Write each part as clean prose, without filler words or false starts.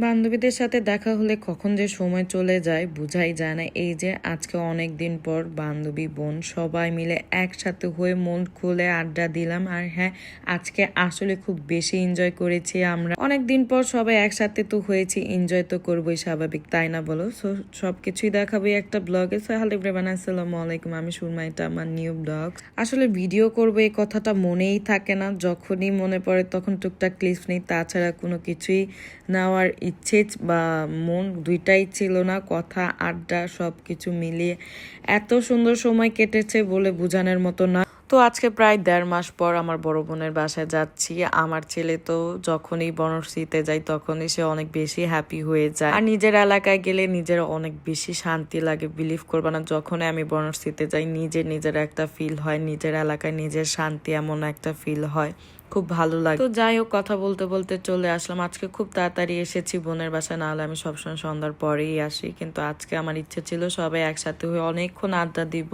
বান্ধবীদের সাথে দেখা হলে কখন যে সময় চলে যায় বোঝাই যায় না। এই যে আজকে অনেক দিন পর বান্ধবী বোন সবাই মিলে একসাথে হয়ে মন খুলে আড্ডা দিলাম। আর হ্যাঁ, আজকে আসলে খুব বেশি এনজয় করেছি আমরা। অনেক দিন পর সবাই একসাথে তো হয়েছি, এনজয় তো করবোই, স্বাভাবিক তাই না বলো? সবকিছুই দেখাবো একটা ব্লগে। হ্যালো এভরিওয়ান, আসসালামু আলাইকুম। আমি সুরমা, এটা আমার নিউ ব্লগ। আসলে ভিডিও করবো এই কথাটা মনেই থাকে না, যখনই মনে পড়ে তখন টুকটাক ক্লিপস নেই, তাছাড়া কোনো কিছুই নেওয়ার ইচ্ছে বা মন দুইটাই ছিল না। কথা আড্ডা সব কিছু মিলিয়ে এত সুন্দর সময় কেটেছে বলে বোঝানোর মতো না। তো আজকে প্রায় 1.5 মাস পর আমার বড় বোনের বাসায় যাচ্ছি। আমার ছেলে তো যখনই বনশ্রীতে যায় তখনই সে অনেক বেশি হ্যাপি হয়ে যায়, আর নিজের এলাকায় গেলে নিজের অনেক বেশি শান্তি লাগে। বিলিভ করবে না, যখনই আমি বনশ্রীতে যাই নিজের একটা ফিল হয়, নিজের এলাকায় নিজের শান্তি এমন একটা ফিল হয়, খুব ভালো লাগে। তো যাই হোক, কথা বলতে বলতে চলে আসলাম। আজকে খুব তাড়াতাড়ি এসেছি বোনের বাসায়, না হলে আমি সবসময় সন্ধ্যার পরেই আসি, কিন্তু আজকে আমার ইচ্ছে ছিল সবাই একসাথে হয়ে অনেকক্ষণ আড্ডা দিব,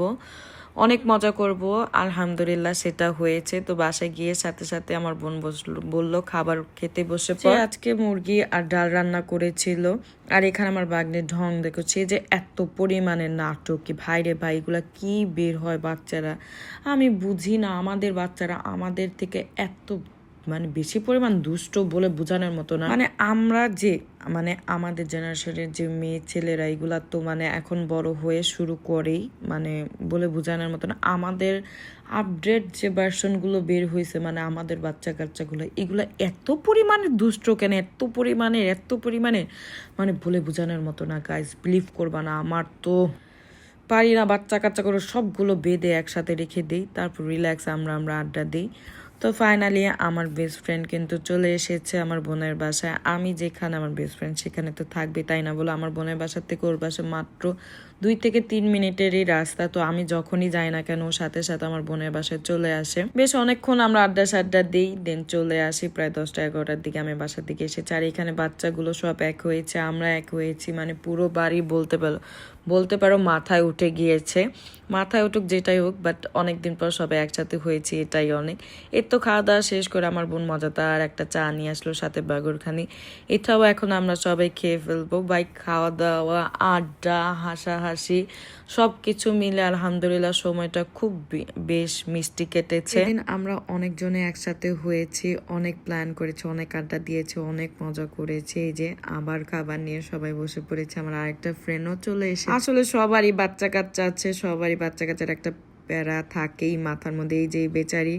অনেক মজা করব। আলহামদুলিল্লাহ সেটা হয়েছে। তো বাসায় গিয়ে সাথে সাথে আমার বোন বলল খাবার খেতে বসে পর। আজকে মুরগি আর ডাল রান্না করেছিল। আর এখানে আমার বাগ্নের ঢং দেখছি যে এত পরিমাণে নাটক, কি ভাই রে ভাই, এগুলা কি বের হয় বাচ্চারা, আমি বুঝি না। আমাদের বাচ্চারা আমাদের থেকে এত বেশি পরিমাণ দুষ্ট বলে বোঝানোর মতো না। আমরা যে আমাদের জেনারেশনের যে মেয়ে ছেলেরা এগুলা তো এখন বড় হয়ে শুরু করেই, বলে বোঝানোর মতো না। আমাদের আপডেট যে ভার্সনগুলো বের হয়েছে, আমাদের বাচ্চা কাচ্চাগুলো এগুলো এত পরিমাণে দুষ্ট কেন, এত পরিমাণে বলে বোঝানোর মতো না। গাইস, বিলিভ করবা না, আমার তো পারি না। বাচ্চা কাচ্চা করে সবগুলো বেঁধে একসাথে রেখে দিই, তারপর রিল্যাক্স আমরা আড্ডা দিই। তো ফাইনালি আমার বেস্ট ফ্রেন্ড কিন্তু চলে এসেছে আমার বোনের বাসায়। আমি যেখানে আমার বেস্ট ফ্রেন্ড সেখানে তো থাকবে, তাই না বলো? আমার বোনের বাসার থেকে ওর বাসা মাত্র 2 থেকে 3 মিনিটেরই রাস্তা। তো আমি যখনই যাই না কেন সাথে সাথে আমার বোনের বাসায় চলে আসে। বেশ অনেকক্ষণ আমরা আড্ডা দিই, দেন চলে আসি। প্রায় 10টা-11টার দিকে আমি বাসার দিকে এসেছি। আর এখানে বাচ্চাগুলো সব এক হয়েছে, আমরা এক হয়েছি, পুরো বাড়ি বলতে পারো মাথায় উঠে গিয়েছে। মাথায় উঠুক যেটাই হোক, বাট অনেকদিন পর সবাই একসাথে হয়েছি, এটাই অনেক। এর তো খাওয়া দাওয়া শেষ করে আমার বোন মজাদার একটা চা নিয়ে আসলো, সাথে বাগরখানি। এটাও এখন আমরা সবাই খেয়ে ফেলবো। খাওয়া দাওয়া, আড্ডা, হাসাহাসি সব কিছু মিলে আলহামদুলিল্লাহ সময়টা খুব বেশ মিষ্টি কেটেছে। এদিন আমরা অনেকজনে একসাথে হয়েছি, অনেক প্ল্যান করেছি, অনেক আড্ডা দিয়েছি, অনেক মজা করেছি। এই যে আবার খাবার নিয়ে সবাই বসে পড়েছে। আমার আরেকটা ফ্রেন্ডও চলে এসেছে। আসলে সবারই বাচ্চা কাচ্চা আছে, সবারই বাচ্চা কাচ্চার একটা প্যারা থাকেই মাথার মধ্যে। এই যে বেচারি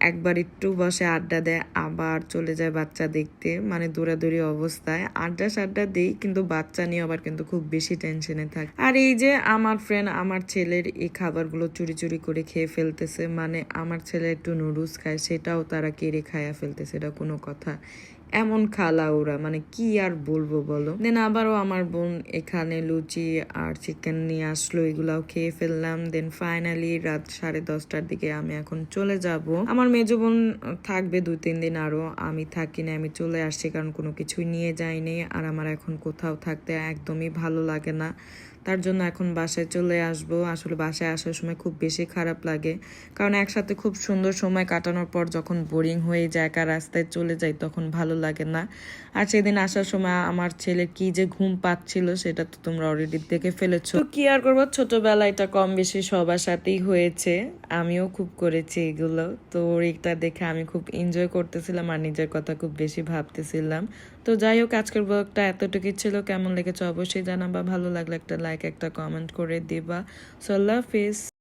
একবার একটু বসে আড্ডা দেয়, আবার চলে যায় বাচ্চা দেখতে, দৌড়াদৌড়ি অবস্থায়। আড্ডা দেই, কিন্তু বাচ্চা নিয়ে আবার কিন্তু খুব বেশি টেনশনে থাকে। আর এই যে আমার ফ্রেন্ড আমার ছেলের এই খাবারগুলো চুরি করে খেয়ে ফেলতেছে। আমার ছেলে একটু নুডলস খায়, সেটাও তারা কেড়ে খায়া ফেলতেছে। এটা কোনো কথা? এমন খালা ওরা, কি আর বলবো বলো। দেন আবারও আমার বোন এখানে লুচি আর চিকেন নিয়ে আসলো, এগুলাও খেয়ে ফেললাম। দেন ফাইনালি রাত 10:30টার দিকে আমি এখন চলে যাব। আমার মেজো বোন থাকবে 2-3 দিন আরো, আমি থাকি না, আমি চলে আসছি, কারণ কোনো কিছুই নিয়ে যাইনি। আর আমার এখন কোথাও থাকতে একদমই ভালো লাগে না, তার জন্য এখন বাসায় চলে আসব। আসলে বাসায় আসার সময় খুব বেশি খারাপ লাগে, কারণ একসাথে খুব সুন্দর সময় কাটানোর পর যখন বোরিং হয়ে যায়, একা রাস্তায় চলে যাই, তখন ভালো লাগে না। আর সেদিন আসার সময় আমার ছেলের কি যে ঘুম পাচ্ছিল সেটা তো তোমরা অলরেডি দেখে ফেলেছো। তো কি আর করবো, ছোটবেলায় এটা কম বেশি সবার সাথেই হয়েছে, আমিও খুব করেছি এগুলো। তো এটা দেখে আমি খুব এনজয় করতেছিলাম আর নিজের কথা খুব বেশি ভাবতেছিলাম। তো যাই হোক, আজকের ব্লগটা এতটুকুই ছিল। কেমন লেগেছে অবশ্যই জানাবা, ভালো লাগলে একটা লাইক একটা কমেন্ট করে দিবা। সো আল্লাহ হাফিজ।